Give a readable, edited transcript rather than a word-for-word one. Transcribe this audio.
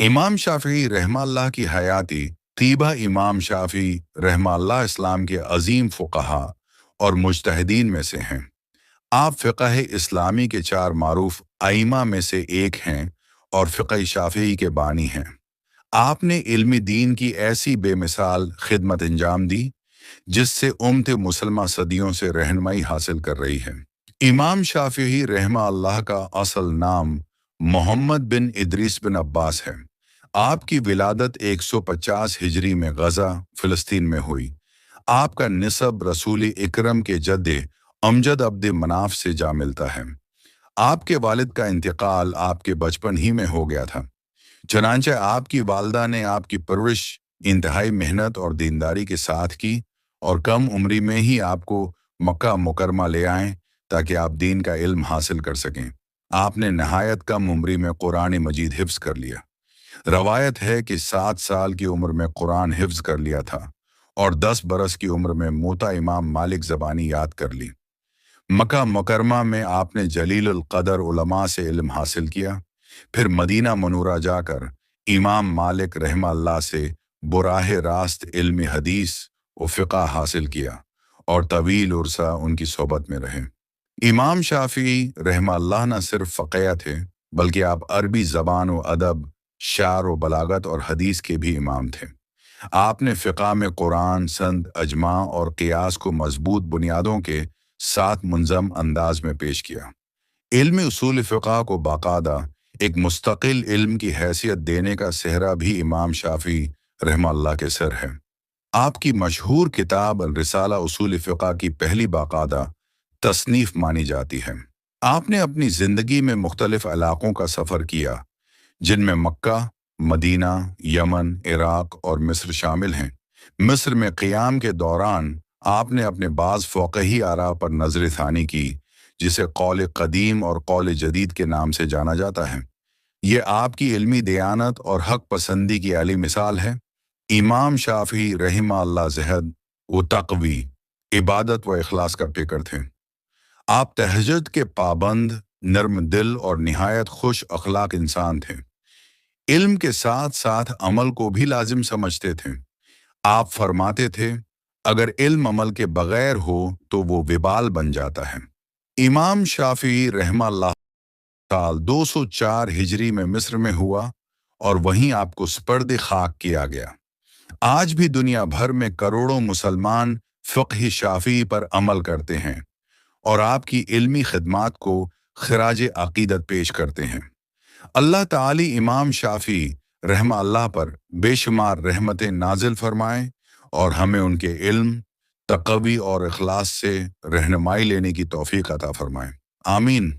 امام شافعی رحمہ اللہ کی حیاتی طیبہ۔ امام شافعی رحمہ اللہ اسلام کے عظیم فقہا اور مجتہدین میں سے ہیں۔ آپ فقہ اسلامی کے چار معروف ائمہ میں سے ایک ہیں اور فقہ شافعی کے بانی ہیں۔ آپ نے علمی دین کی ایسی بے مثال خدمت انجام دی جس سے امت مسلمہ صدیوں سے رہنمائی حاصل کر رہی ہے۔ امام شافعی رحمہ اللہ کا اصل نام محمد بن ادریس بن عباس ہے۔ آپ کی ولادت 150 ہجری میں غزہ فلسطین میں ہوئی۔ آپ کا نسب رسول اکرم کے جد امجد عبد مناف سے جا ملتا ہے۔ آپ کے والد کا انتقال آپ کے بچپن ہی میں ہو گیا تھا، چنانچہ آپ کی والدہ نے آپ کی پرورش انتہائی محنت اور دینداری کے ساتھ کی اور کم عمری میں ہی آپ کو مکہ مکرمہ لے آئیں تاکہ آپ دین کا علم حاصل کر سکیں۔ آپ نے نہایت کم عمری میں قرآن مجید حفظ کر لیا۔ روایت ہے کہ 7 سال کی عمر میں قرآن حفظ کر لیا تھا اور 10 برس کی عمر میں موطا امام مالک زبانی یاد کر لی۔ مکہ مکرمہ میں آپ نے جلیل القدر علماء سے علم حاصل کیا، پھر مدینہ منورہ جا کر امام مالک رحمہ اللہ سے براہ راست علم حدیث و فقہ حاصل کیا اور طویل عرصہ ان کی صحبت میں رہے۔ امام شافعی رحمہ اللہ نہ صرف فقیہ تھے بلکہ آپ عربی زبان و ادب، شعر و بلاغت اور حدیث کے بھی امام تھے۔ آپ نے فقہ میں قرآن، سند، اجماع اور قیاس کو مضبوط بنیادوں کے ساتھ منظم انداز میں پیش کیا۔ علم اصول فقہ کو باقاعدہ ایک مستقل علم کی حیثیت دینے کا سہرا بھی امام شافعی رحمہ اللہ کے سر ہے۔ آپ کی مشہور کتاب الرسالہ اصول فقہ کی پہلی باقاعدہ تصنیف مانی جاتی ہے۔ آپ نے اپنی زندگی میں مختلف علاقوں کا سفر کیا جن میں مکہ، مدینہ، یمن، عراق اور مصر شامل ہیں۔ مصر میں قیام کے دوران آپ نے اپنے بعض فقہی آراء پر نظر ثانی کی جسے قول قدیم اور قول جدید کے نام سے جانا جاتا ہے۔ یہ آپ کی علمی دیانت اور حق پسندی کی عالی مثال ہے۔ امام شافعی رحمہ اللہ زہد و تقوی، عبادت و اخلاص کا پیکر تھے۔ آپ تہجد کے پابند، نرم دل اور نہایت خوش اخلاق انسان تھے۔ علم کے ساتھ ساتھ عمل کو بھی لازم سمجھتے تھے۔ آپ فرماتے تھے، اگر علم عمل کے بغیر ہو تو وہ وبال بن جاتا ہے۔ امام شافعی رحمہ اللہ سال 204 ہجری میں مصر میں ہوا اور وہیں آپ کو سپرد خاک کیا گیا۔ آج بھی دنیا بھر میں کروڑوں مسلمان فقہ شافعی پر عمل کرتے ہیں اور آپ کی علمی خدمات کو خراج عقیدت پیش کرتے ہیں۔ اللہ تعالی امام شافعی رحمہ اللہ پر بے شمار رحمتیں نازل فرمائیں اور ہمیں ان کے علم، تقوی اور اخلاص سے رہنمائی لینے کی توفیق عطا فرمائیں۔ آمین۔